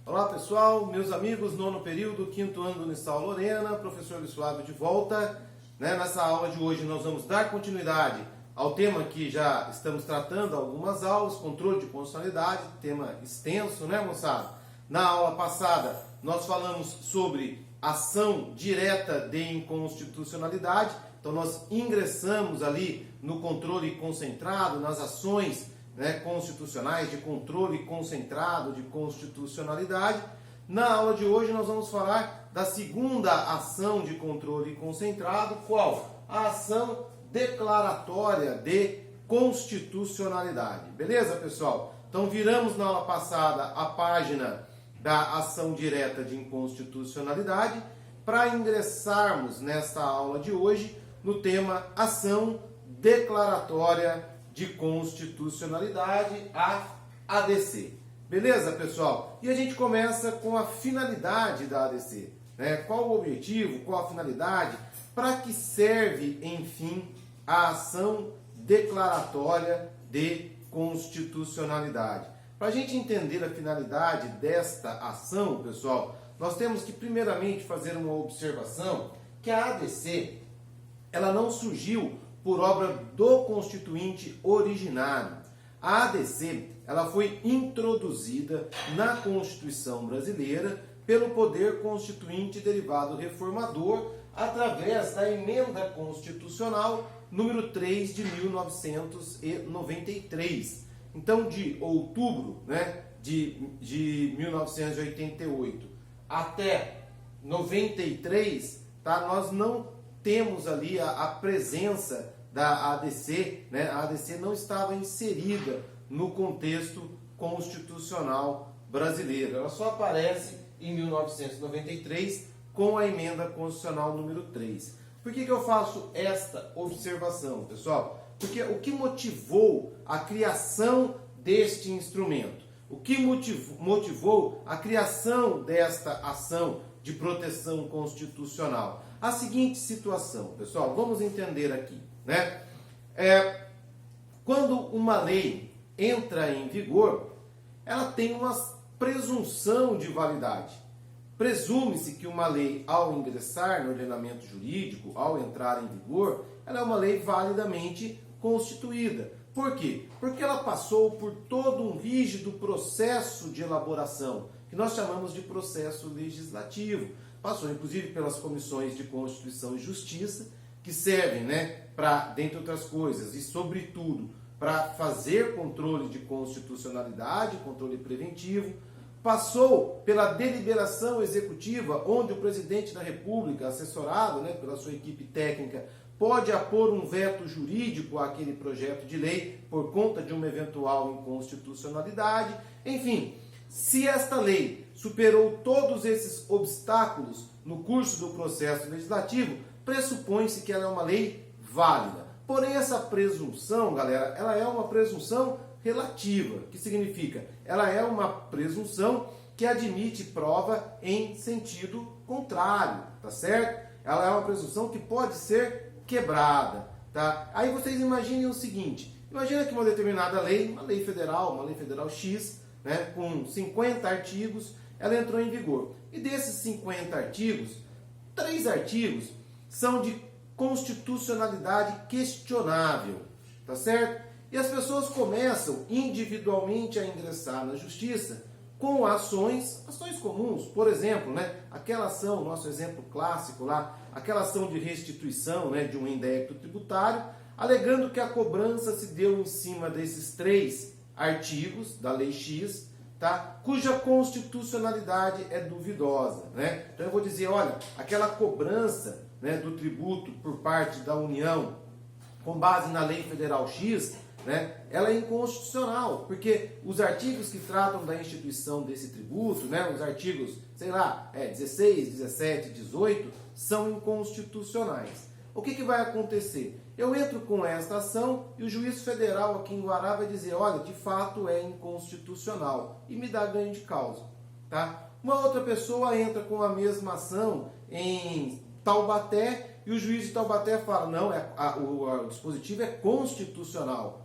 Olá pessoal, meus amigos, nono período, quinto ano do Unisal Lorena, professor Luiz Flávio de volta. Nessa aula de hoje nós vamos dar continuidade ao tema que já estamos tratando há algumas aulas, controle de constitucionalidade, tema extenso, né moçada? Na aula passada nós falamos sobre ação direta de inconstitucionalidade, então nós ingressamos ali no controle concentrado, nas ações constitucionais de controle concentrado de constitucionalidade. Na aula de hoje nós vamos falar da segunda ação de controle concentrado, qual? A ação declaratória de constitucionalidade. Beleza, pessoal? Então viramos na aula passada a página da ação direta de inconstitucionalidade para ingressarmos nesta aula de hoje no tema ação declaratória de constitucionalidade, a ADC. Beleza, pessoal? E a gente começa com a finalidade da ADC. Qual o objetivo, qual a finalidade, para que serve, enfim, a ação declaratória de constitucionalidade. Para a gente entender a finalidade desta ação, pessoal, nós temos que primeiramente fazer uma observação que a ADC, ela não surgiu por obra do constituinte originário. A ADC, ela foi introduzida na Constituição brasileira pelo poder constituinte derivado reformador através da emenda constitucional número 3 de 1993. Então, de outubro de 1988 até 93, nós não temos ali a presença da ADC, a ADC não estava inserida no contexto constitucional brasileiro. Ela só aparece em 1993 com a emenda constitucional número 3. Por que eu faço esta observação, pessoal? Porque o que motivou a criação deste instrumento? O que motivou a criação desta ação de proteção constitucional? A seguinte situação, pessoal, vamos entender aqui, quando uma lei entra em vigor, ela tem uma presunção de validade. Presume-se que uma lei, ao ingressar no ordenamento jurídico, ao entrar em vigor, ela é uma lei validamente constituída. Por quê? Porque ela passou por todo um rígido processo de elaboração, que nós chamamos de processo legislativo. Passou, inclusive, pelas comissões de Constituição e Justiça, que servem, para, dentre outras coisas, e sobretudo, para fazer controle de constitucionalidade, controle preventivo. Passou pela deliberação executiva, onde o presidente da República, assessorado pela sua equipe técnica, pode apor um veto jurídico àquele projeto de lei por conta de uma eventual inconstitucionalidade. Enfim, se esta lei superou todos esses obstáculos no curso do processo legislativo, pressupõe-se que ela é uma lei válida. Porém, essa presunção, galera, ela é uma presunção relativa, que significa, ela é uma presunção que admite prova em sentido contrário, tá certo? Ela é uma presunção que pode ser quebrada, tá? Aí vocês imaginem o seguinte, imagina que uma determinada lei, uma lei federal X, com 50 artigos, ela entrou em vigor. E desses 50 artigos, 3 artigos são de constitucionalidade questionável, tá certo? E as pessoas começam individualmente a ingressar na justiça com ações comuns. Por exemplo, aquela ação, nosso exemplo clássico lá, aquela ação de restituição de um indébito tributário, alegando que a cobrança se deu em cima desses 3 artigos da Lei X, cuja constitucionalidade é duvidosa. Então eu vou dizer, olha, aquela cobrança do tributo por parte da União com base na Lei Federal X, ela é inconstitucional, porque os artigos que tratam da instituição desse tributo, os artigos, 16, 17, 18, são inconstitucionais. O que vai acontecer? Eu entro com esta ação e o juiz federal aqui em Guará vai dizer, olha, de fato é inconstitucional, e me dá ganho de causa. Uma outra pessoa entra com a mesma ação em Taubaté e o juiz de Taubaté fala, não, o dispositivo é constitucional.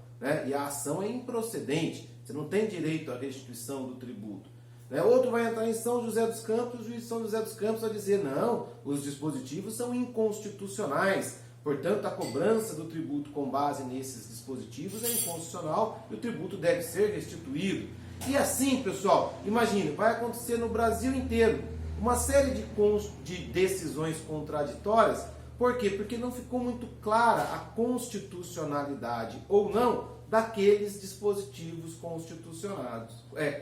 E a ação é improcedente, você não tem direito à restituição do tributo. Né? Outro vai entrar em São José dos Campos, o juiz de São José dos Campos vai dizer, não, os dispositivos são inconstitucionais, portanto a cobrança do tributo com base nesses dispositivos é inconstitucional e o tributo deve ser restituído. E assim, pessoal, imagine, vai acontecer no Brasil inteiro uma série de decisões contraditórias. Por quê? Porque não ficou muito clara a constitucionalidade ou não daqueles dispositivos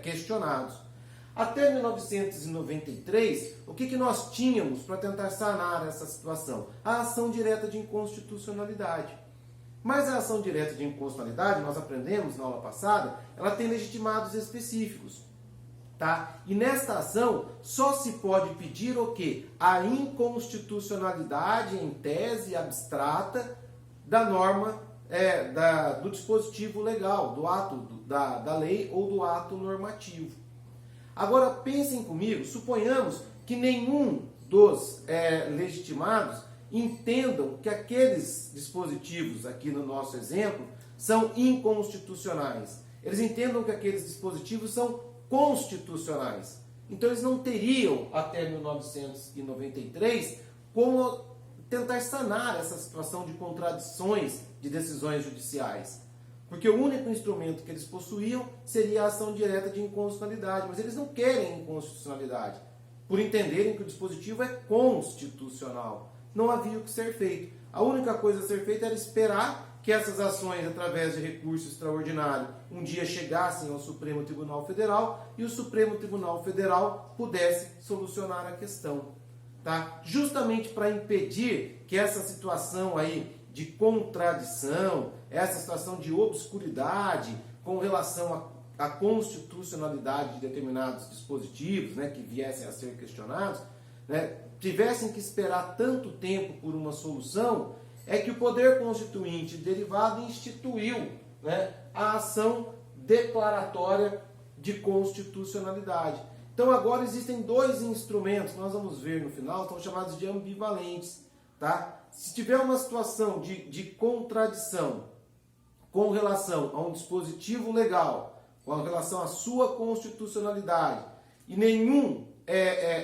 questionados. Até 1993, o que nós tínhamos para tentar sanar essa situação? A ação direta de inconstitucionalidade. Mas a ação direta de inconstitucionalidade, nós aprendemos na aula passada, ela tem legitimados específicos. Tá? E nesta ação só se pode pedir o quê? A inconstitucionalidade em tese abstrata da norma, do dispositivo legal, do ato da lei ou do ato normativo. Agora pensem comigo, suponhamos que nenhum dos legitimados entendam que aqueles dispositivos aqui no nosso exemplo são inconstitucionais. Eles entendam que aqueles dispositivos são constitucionais. Então eles não teriam, até 1993, como tentar sanar essa situação de contradições de decisões judiciais. Porque o único instrumento que eles possuíam seria a ação direta de inconstitucionalidade. Mas eles não querem inconstitucionalidade, por entenderem que o dispositivo é constitucional. Não havia o que ser feito. A única coisa a ser feita era esperar que essas ações, através de recurso extraordinário, um dia chegassem ao Supremo Tribunal Federal e o Supremo Tribunal Federal pudesse solucionar a questão. Tá? Justamente para impedir que essa situação aí de contradição, essa situação de obscuridade com relação à constitucionalidade de determinados dispositivos, né, que viessem a ser questionados, né, tivessem que esperar tanto tempo por uma solução, é que o Poder Constituinte derivado instituiu, né, a ação declaratória de constitucionalidade. Então agora existem dois instrumentos, nós vamos ver no final, são chamados de ambivalentes. Tá? Se tiver uma situação de contradição com relação a um dispositivo legal, com relação à sua constitucionalidade, e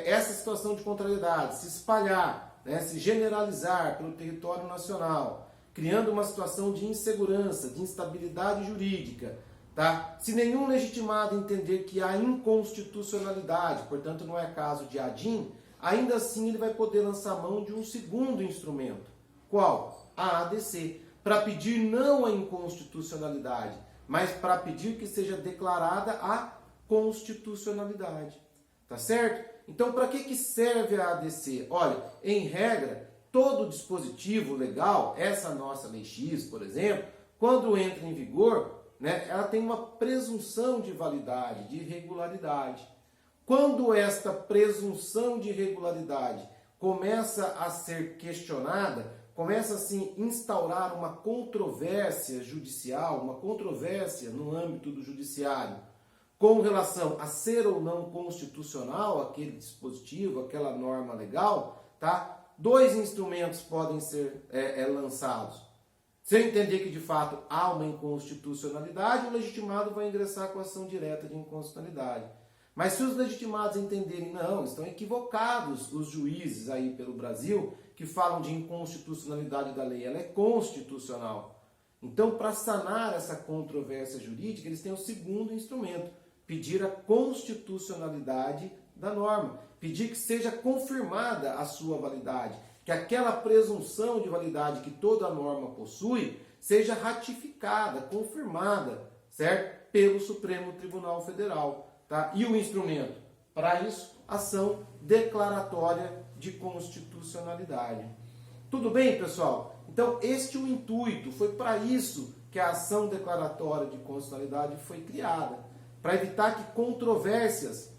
essa situação de contrariedade se espalhar, né, se generalizar pelo território nacional, criando uma situação de insegurança, de instabilidade jurídica, tá? Se nenhum legitimado entender que há inconstitucionalidade, portanto não é caso de ADIM, ainda assim ele vai poder lançar mão de um segundo instrumento. Qual? A ADC, para pedir não a inconstitucionalidade, mas para pedir que seja declarada a constitucionalidade. Tá certo? Então, para que serve a ADC? Olha, em regra, todo dispositivo legal, essa nossa Lei X, por exemplo, quando entra em vigor, né, ela tem uma presunção de validade, de regularidade. Quando esta presunção de regularidade começa a ser questionada, começa a se instaurar uma controvérsia judicial, uma controvérsia no âmbito do judiciário, com relação a ser ou não constitucional aquele dispositivo, aquela norma legal, tá? Dois instrumentos podem ser lançados. Se eu entender que de fato há uma inconstitucionalidade, o legitimado vai ingressar com ação direta de inconstitucionalidade. Mas se os legitimados entenderem, não, estão equivocados os juízes aí pelo Brasil que falam de inconstitucionalidade da lei, ela é constitucional. Então, para sanar essa controvérsia jurídica, eles têm o segundo instrumento, pedir a constitucionalidade da norma, pedir que seja confirmada a sua validade, que aquela presunção de validade que toda norma possui seja ratificada, confirmada, certo? Pelo Supremo Tribunal Federal. Tá? E o instrumento? Para isso, ação declaratória de constitucionalidade. Tudo bem, pessoal? Então, este é o intuito, foi para isso que a ação declaratória de constitucionalidade foi criada, para evitar que controvérsias,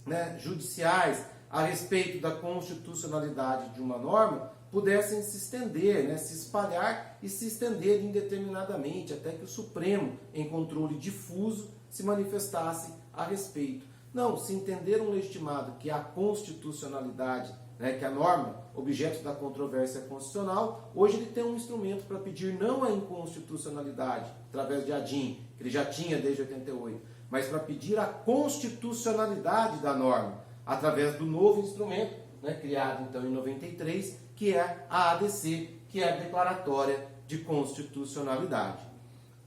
né, judiciais a respeito da constitucionalidade de uma norma pudessem se estender, né, se espalhar e se estender indeterminadamente, até que o Supremo, em controle difuso, se manifestasse a respeito. Não, se entender um legitimado que a constitucionalidade, né, que a norma, objeto da controvérsia constitucional, hoje ele tem um instrumento para pedir não a inconstitucionalidade, através de ADIM, que ele já tinha desde 88, mas para pedir a constitucionalidade da norma, através do novo instrumento, né, criado então em 93, que é a ADC, que é a Declaratória de Constitucionalidade.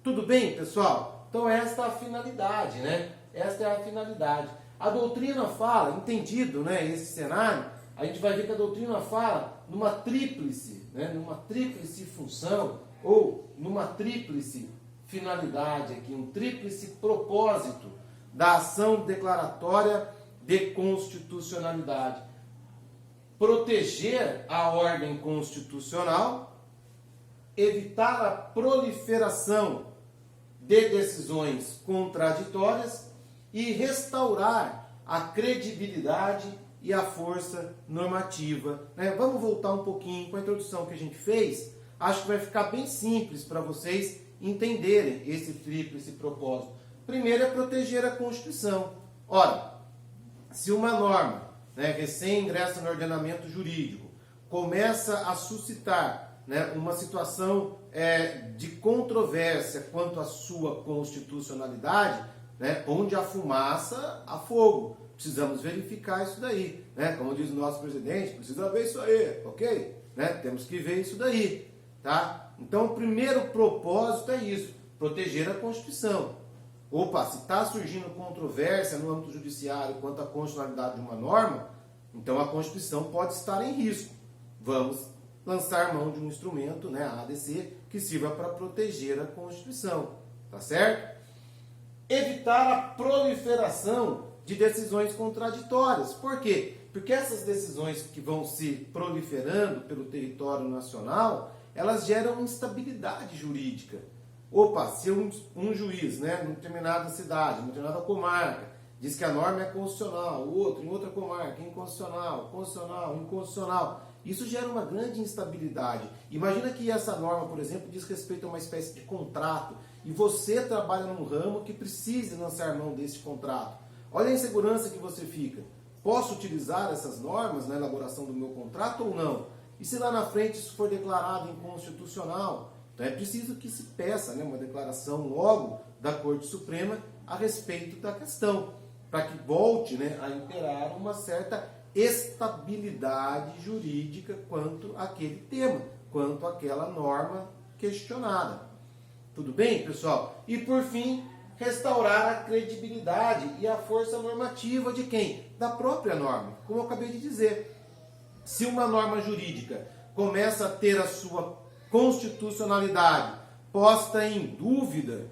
Tudo bem, pessoal? Então esta é a finalidade, né? Esta é a finalidade. A doutrina fala, entendido, né, esse cenário, a gente vai ver que a doutrina fala numa tríplice, né, numa tríplice função, ou numa tríplice finalidade aqui, um tríplice propósito da ação declaratória de constitucionalidade. Proteger a ordem constitucional, evitar a proliferação de decisões contraditórias e restaurar a credibilidade e a força normativa. Vamos voltar um pouquinho com a introdução que a gente fez. Acho que vai ficar bem simples para vocês entenderem esse tríplice propósito. Primeiro é proteger a Constituição. Ora, se uma norma, recém ingressa no ordenamento jurídico, começa a suscitar uma situação de controvérsia quanto à sua constitucionalidade, onde há fumaça, há fogo. Precisamos verificar isso daí. Como diz o nosso presidente, precisa ver isso aí, ok? Temos que ver isso daí. Tá? Então, o primeiro propósito é isso, proteger a Constituição. Opa, se está surgindo controvérsia no âmbito judiciário quanto à constitucionalidade de uma norma, então a Constituição pode estar em risco. Vamos lançar mão de um instrumento, a ADC, que sirva para proteger a Constituição. Tá certo? Evitar a proliferação de decisões contraditórias. Por quê? Porque essas decisões que vão se proliferando pelo território nacional, elas geram instabilidade jurídica. Opa, se um juiz, numa determinada cidade, numa determinada comarca, diz que a norma é constitucional, o outro, em outra comarca, inconstitucional, constitucional, inconstitucional, isso gera uma grande instabilidade. Imagina que essa norma, por exemplo, diz respeito a uma espécie de contrato, e você trabalha num ramo que precise lançar mão desse contrato. Olha a insegurança que você fica. Posso utilizar essas normas na elaboração do meu contrato ou não? E se lá na frente isso for declarado inconstitucional? Então é preciso que se peça uma declaração logo da Corte Suprema a respeito da questão, para que volte a imperar uma certa estabilidade jurídica quanto àquele tema, quanto àquela norma questionada. Tudo bem, pessoal? E por fim, restaurar a credibilidade e a força normativa de quem? Da própria norma. Como eu acabei de dizer, se uma norma jurídica começa a ter a sua constitucionalidade posta em dúvida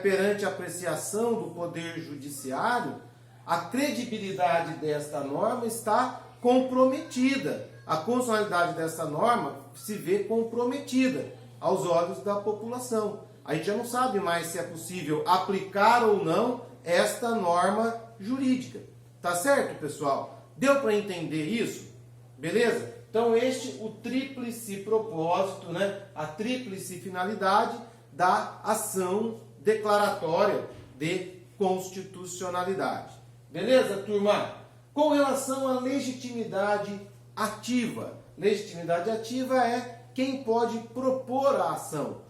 perante a apreciação do Poder Judiciário, a credibilidade desta norma está comprometida. A constitucionalidade dessa norma se vê comprometida aos olhos da população. A gente já não sabe mais se é possível aplicar ou não esta norma jurídica. Tá certo, pessoal? Deu para entender isso? Beleza? Então, o tríplice propósito, a tríplice finalidade da ação declaratória de constitucionalidade. Beleza, turma? Com relação à legitimidade ativa. Legitimidade ativa é quem pode propor a ação.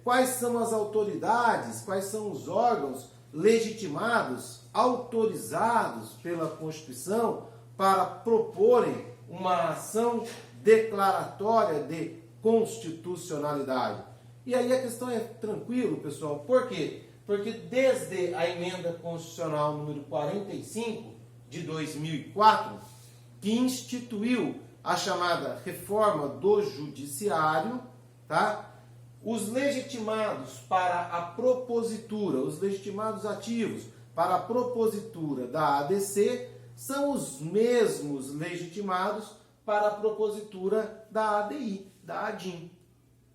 Quais são as autoridades, quais são os órgãos legitimados, autorizados pela Constituição para proporem uma ação declaratória de constitucionalidade. E aí a questão é tranquilo, pessoal. Por quê? Porque desde a emenda constitucional número 45 de 2004, que instituiu a chamada reforma do judiciário, tá? Os legitimados para a propositura, os legitimados ativos para a propositura da ADC são os mesmos legitimados para a propositura da ADI, da ADIM.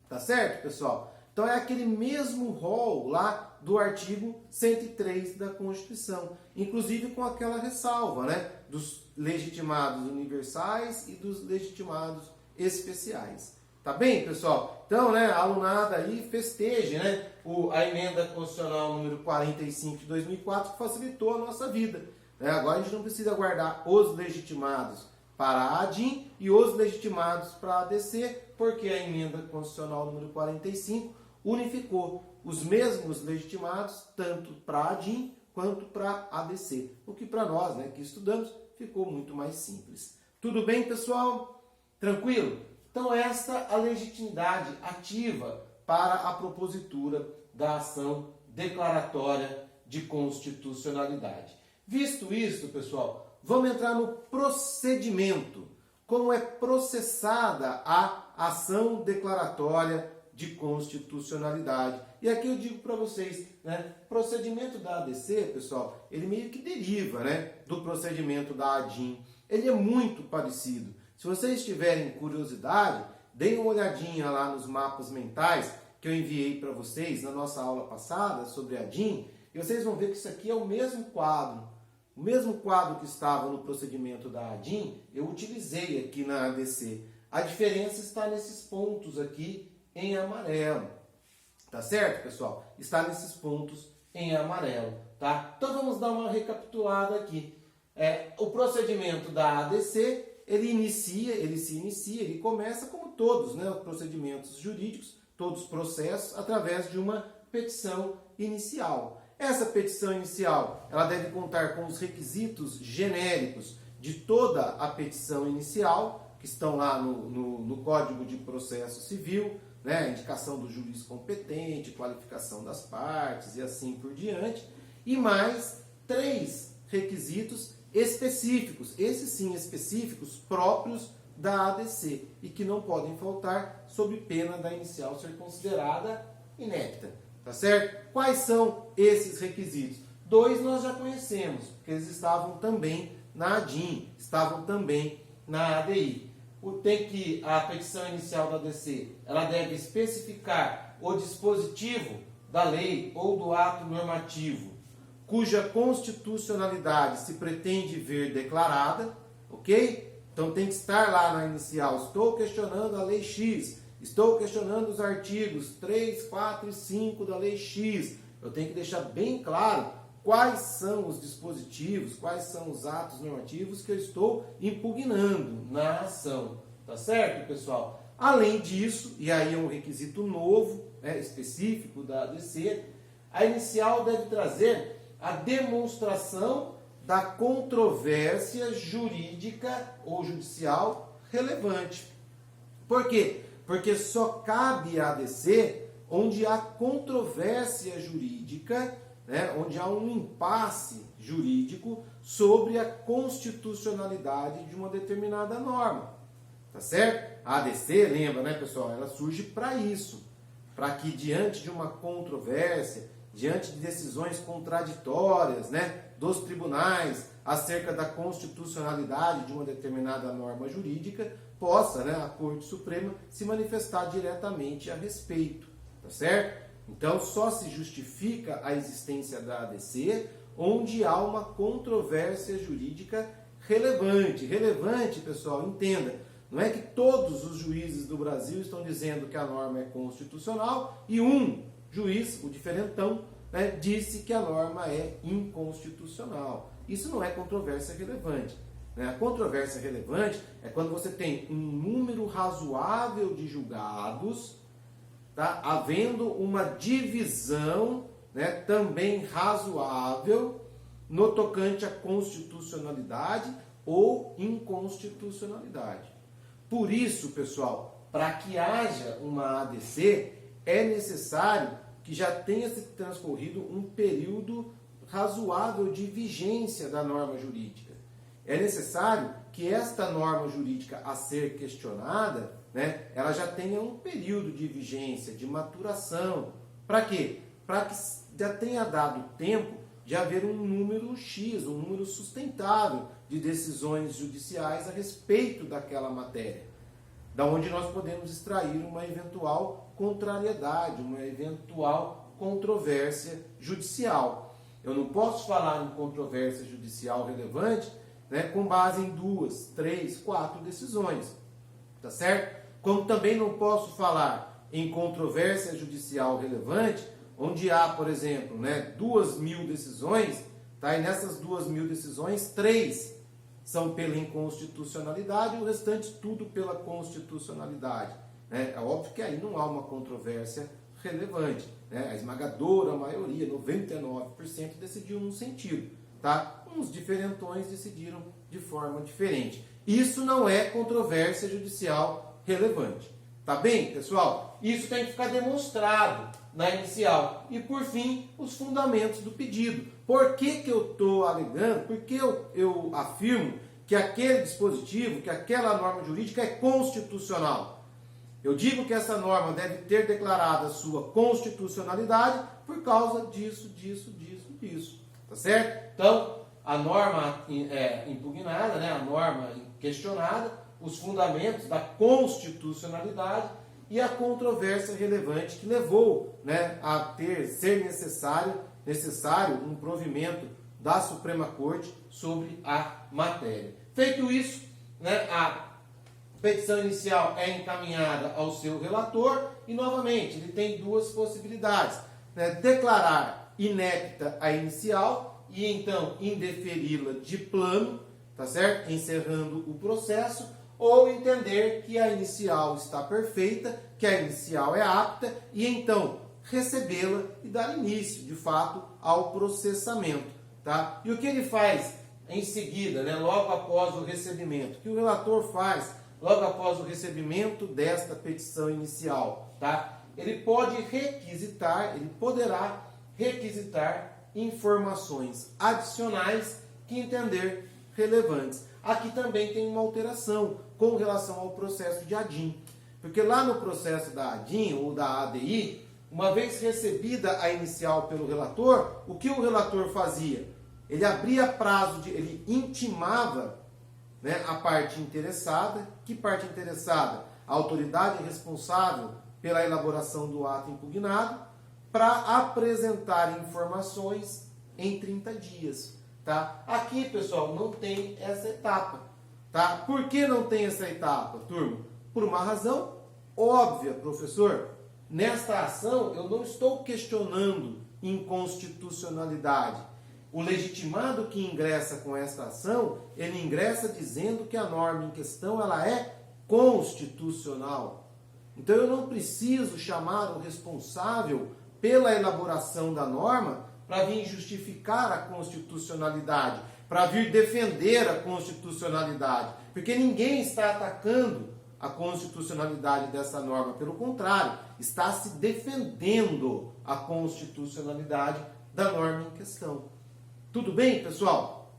Tá certo, pessoal? Então é aquele mesmo rol lá do artigo 103 da Constituição, inclusive com aquela ressalva, dos legitimados universais e dos legitimados especiais. Tá bem, pessoal? Então, a alunada aí festeje, a emenda constitucional número 45 de 2004, que facilitou a nossa vida. Agora a gente não precisa guardar os legitimados para a ADIM e os legitimados para a ADC, porque a emenda constitucional número 45 unificou os mesmos legitimados tanto para a ADIM quanto para ADC, o que para nós, né, que estudamos, ficou muito mais simples. Tudo bem, pessoal? Tranquilo? Então esta a legitimidade ativa para a propositura da ação declaratória de constitucionalidade. Visto isto, pessoal, vamos entrar no procedimento. Como é processada a ação declaratória de constitucionalidade. E aqui eu digo para vocês, né, procedimento da ADC, pessoal, ele meio que deriva, né, do procedimento da ADIM. Ele é muito parecido. Se vocês tiverem curiosidade, deem uma olhadinha lá nos mapas mentais que eu enviei para vocês na nossa aula passada sobre a ADIM, e vocês vão ver que isso aqui é o mesmo quadro. O mesmo quadro que estava no procedimento da ADIM, eu utilizei aqui na ADC. A diferença está nesses pontos aqui em amarelo. Tá certo, pessoal? Está nesses pontos em amarelo, tá? Então vamos dar uma recapitulada aqui. O procedimento da ADC, ele começa como todos, né, os procedimentos jurídicos, todos os processos, através de uma petição inicial. Essa petição inicial, ela deve contar com os requisitos genéricos de toda a petição inicial, que estão lá no Código de Processo Civil, né, indicação do juiz competente, qualificação das partes e assim por diante, e mais 3 requisitos específicos, esses sim específicos, próprios da ADC, e que não podem faltar sob pena da inicial ser considerada inepta. Tá certo? Quais são esses requisitos? 2 nós já conhecemos, porque eles estavam também na ADIM, estavam também na ADI. Tem que a petição inicial da ADC, ela deve especificar o dispositivo da lei ou do ato normativo, cuja constitucionalidade se pretende ver declarada, ok? Então tem que estar lá na inicial, estou questionando a lei X, estou questionando os artigos 3, 4 e 5 da lei X. Eu tenho que deixar bem claro quais são os dispositivos, quais são os atos normativos que eu estou impugnando na ação. Tá certo, pessoal? Além disso, e aí é um requisito novo, né, específico da ADC, a inicial deve trazer a demonstração da controvérsia jurídica ou judicial relevante. Por quê? Porque só cabe a ADC onde há controvérsia jurídica, né, onde há um impasse jurídico sobre a constitucionalidade de uma determinada norma. Tá certo? A ADC, lembra, né, pessoal? Ela surge para isso, para que diante de uma controvérsia, diante de decisões contraditórias, né, dos tribunais acerca da constitucionalidade de uma determinada norma jurídica, possa, né, a Corte Suprema se manifestar diretamente a respeito, tá certo? Então só se justifica a existência da ADC onde há uma controvérsia jurídica relevante. Relevante, pessoal, entenda, não é que todos os juízes do Brasil estão dizendo que a norma é constitucional e um juiz, o diferentão, né, disse que a norma é inconstitucional. Isso não é controvérsia relevante. Né? A controvérsia relevante é quando você tem um número razoável de julgados, tá, havendo uma divisão, né, também razoável no tocante à constitucionalidade ou inconstitucionalidade. Por isso, pessoal, para que haja uma ADC, é necessário que já tenha se transcorrido um período razoável de vigência da norma jurídica. É necessário que esta norma jurídica a ser questionada, né, ela já tenha um período de vigência, de maturação. Para quê? Para que já tenha dado tempo de haver um número X, um número sustentável de decisões judiciais a respeito daquela matéria, da onde nós podemos extrair uma eventual contrariedade, uma eventual controvérsia judicial. Eu não posso falar em controvérsia judicial relevante, né, com base em 2, 3, 4 decisões, tá certo? Como também não posso falar em controvérsia judicial relevante, onde há, por exemplo, né, 2.000 decisões, tá? E nessas 2.000 decisões, 3 são pela inconstitucionalidade e o restante tudo pela constitucionalidade. Né? É óbvio que aí não há uma controvérsia relevante, né? A esmagadora maioria, 99%, decidiu num sentido, tá? Uns diferentões decidiram de forma diferente. Isso não é controvérsia judicial relevante. Tá bem, pessoal? Isso tem que ficar demonstrado na inicial. E, por fim, os fundamentos do pedido. Por que eu estou alegando? Porque eu afirmo que aquele dispositivo, que aquela norma jurídica é constitucional. Eu digo que essa norma deve ter declarado a sua constitucionalidade por causa disso. Tá certo? Então, a norma impugnada, né, a norma questionada, os fundamentos da constitucionalidade e a controvérsia relevante que levou, né, a ser necessário um provimento da Suprema Corte sobre a matéria. Feito isso, né, a petição inicial é encaminhada ao seu relator e, novamente, ele tem duas possibilidades, né, declarar inepta a inicial e, então, indeferi-la de plano, tá certo? Encerrando o processo, ou entender que a inicial está perfeita, que a inicial é apta, e então recebê-la e dar início, de fato, ao processamento. Tá? E o que ele faz em seguida, né, logo após o recebimento? O que o relator faz logo após o recebimento desta petição inicial? Tá? Ele poderá requisitar informações adicionais que entender relevantes. Aqui também tem uma alteração com relação ao processo de ADIM. Porque lá no processo da ADIM ou da ADI, uma vez recebida a inicial pelo relator, o que o relator fazia? Ele abria prazo, ele intimava, né, a parte interessada. Que parte interessada? A autoridade responsável pela elaboração do ato impugnado, para apresentar informações em 30 dias. Tá? Aqui, pessoal, não tem essa etapa. Tá? Por que não tem essa etapa, turma? Por uma razão óbvia, professor. Nesta ação, eu não estou questionando inconstitucionalidade. O legitimado que ingressa com esta ação, ele ingressa dizendo que a norma em questão ela é constitucional. Então, eu não preciso chamar o responsável pela elaboração da norma para vir justificar a constitucionalidade, para vir defender a constitucionalidade, porque ninguém está atacando a constitucionalidade dessa norma, pelo contrário, está se defendendo a constitucionalidade da norma em questão. Tudo bem, pessoal?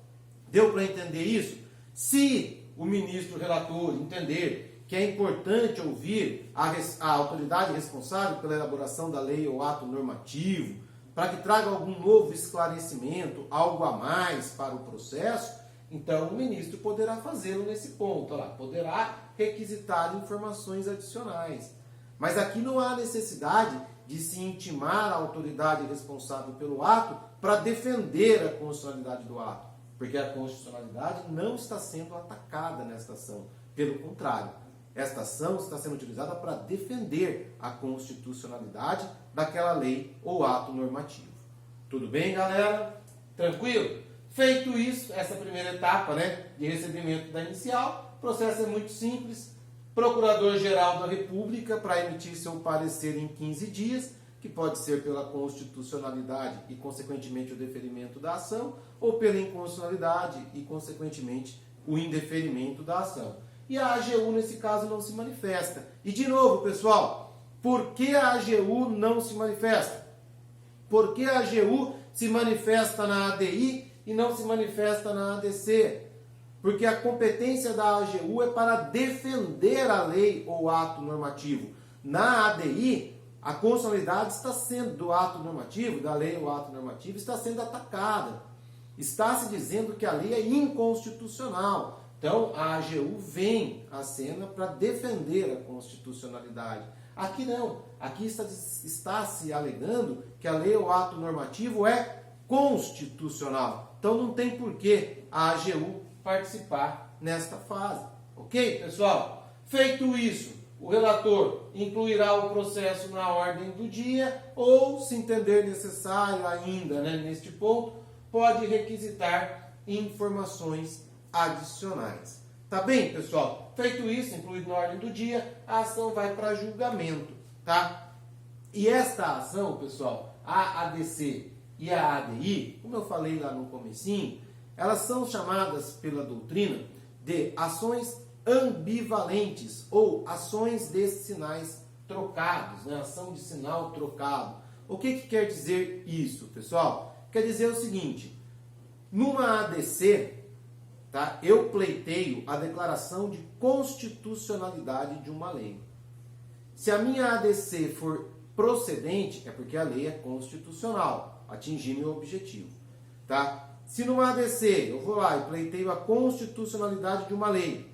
Deu para entender isso? Se o ministro relator entender que é importante ouvir a autoridade responsável pela elaboração da lei ou ato normativo, para que traga algum novo esclarecimento, algo a mais para o processo, então o ministro poderá fazê-lo nesse ponto, olha lá, poderá requisitar informações adicionais. Mas aqui não há necessidade de se intimar a autoridade responsável pelo ato para defender a constitucionalidade do ato, porque a constitucionalidade não está sendo atacada nesta ação. Pelo contrário, esta ação está sendo utilizada para defender a constitucionalidade daquela lei ou ato normativo. Tudo bem, galera? Tranquilo? Feito isso, essa primeira etapa, né, de recebimento da inicial, o processo é muito simples. Procurador-Geral da República, para emitir seu parecer em 15 dias, que pode ser pela constitucionalidade e, consequentemente, o deferimento da ação, ou pela inconstitucionalidade e, consequentemente, o indeferimento da ação. E a AGU, nesse caso, não se manifesta. E, de novo, pessoal, por que a AGU não se manifesta? Por que a AGU se manifesta na ADI e não se manifesta na ADC? Porque a competência da AGU é para defender a lei ou ato normativo. Na ADI, a constitucionalidade está sendo, do ato normativo, da lei ou ato normativo, está sendo atacada. Está se dizendo que a lei é inconstitucional. Então, a AGU vem à cena para defender a constitucionalidade. Aqui não. Aqui está se alegando que a lei ou ato normativo é constitucional. Então, não tem por que a AGU participar nesta fase. Ok, pessoal? Feito isso, o relator incluirá o processo na ordem do dia ou, se entender necessário ainda, né, neste ponto, pode requisitar informações adicionais. Tá bem, pessoal? Feito isso, incluído na ordem do dia, a ação vai para julgamento, tá? E esta ação, pessoal, a ADC e a ADI, como eu falei lá no comecinho, elas são chamadas pela doutrina de ações ambivalentes ou ações de sinais trocados, né? Ação de sinal trocado. O que quer dizer isso, pessoal? Quer dizer o seguinte, numa ADC, tá, eu pleiteio a declaração de constitucionalidade de uma lei. Se a minha ADC for procedente, é porque a lei é constitucional, atingir meu objetivo. Tá? Se numa ADC eu vou lá e pleiteio a constitucionalidade de uma lei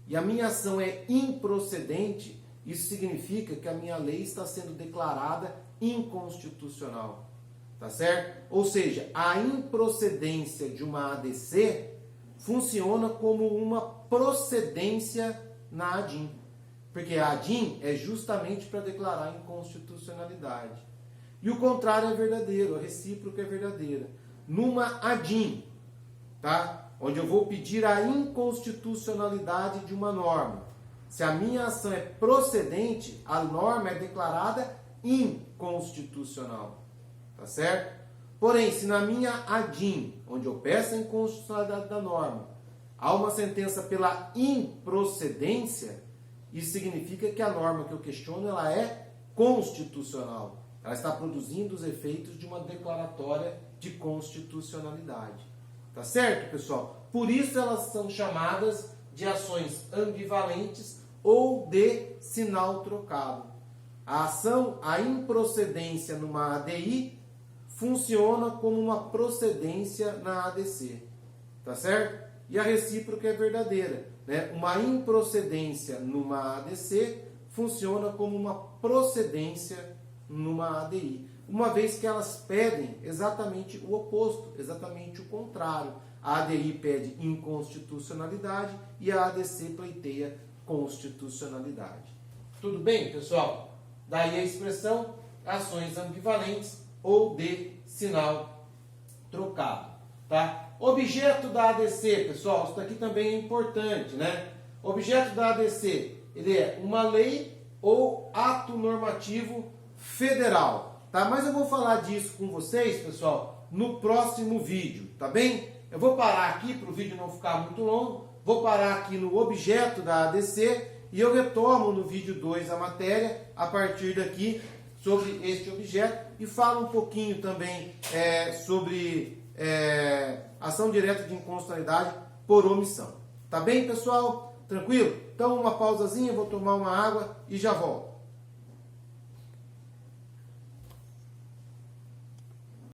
e a minha ação é improcedente, isso significa que a minha lei está sendo declarada inconstitucional. Tá certo? Ou seja, a improcedência de uma ADC funciona como uma procedência na ADIM. Porque a ADIM é justamente para declarar inconstitucionalidade. E o contrário é verdadeiro, a recíproca é verdadeira. Numa ADIM, tá? Onde eu vou pedir a inconstitucionalidade de uma norma. Se a minha ação é procedente, a norma é declarada inconstitucional. Tá certo? Porém, se na minha ADIM, onde eu peço a inconstitucionalidade da norma, há uma sentença pela improcedência, isso significa que a norma que eu questiono ela é constitucional. Ela está produzindo os efeitos de uma declaratória de constitucionalidade. Tá certo, pessoal? Por isso elas são chamadas de ações ambivalentes ou de sinal trocado. A ação, a improcedência numa ADI, funciona como uma procedência na ADC. Tá certo? E a recíproca é verdadeira. Né? Uma improcedência numa ADC funciona como uma procedência numa ADI. Uma vez que elas pedem exatamente o oposto, exatamente o contrário. A ADI pede inconstitucionalidade e a ADC pleiteia constitucionalidade. Tudo bem, pessoal? Daí a expressão ações ambivalentes ou de sinal trocado. Tá? Objeto da ADC, pessoal, isso aqui também é importante, né? Objeto da ADC, ele é uma lei ou ato normativo federal, tá? Mas eu vou falar disso com vocês, pessoal, no próximo vídeo, tá bem? Eu vou parar aqui para o vídeo não ficar muito longo, vou parar aqui no objeto da ADC e eu retomo no vídeo 2 a matéria a partir daqui sobre este objeto e falo um pouquinho também sobre ação direta de inconstitucionalidade por omissão. Tá bem, pessoal? Tranquilo? Então, uma pausazinha, vou tomar uma água e já volto.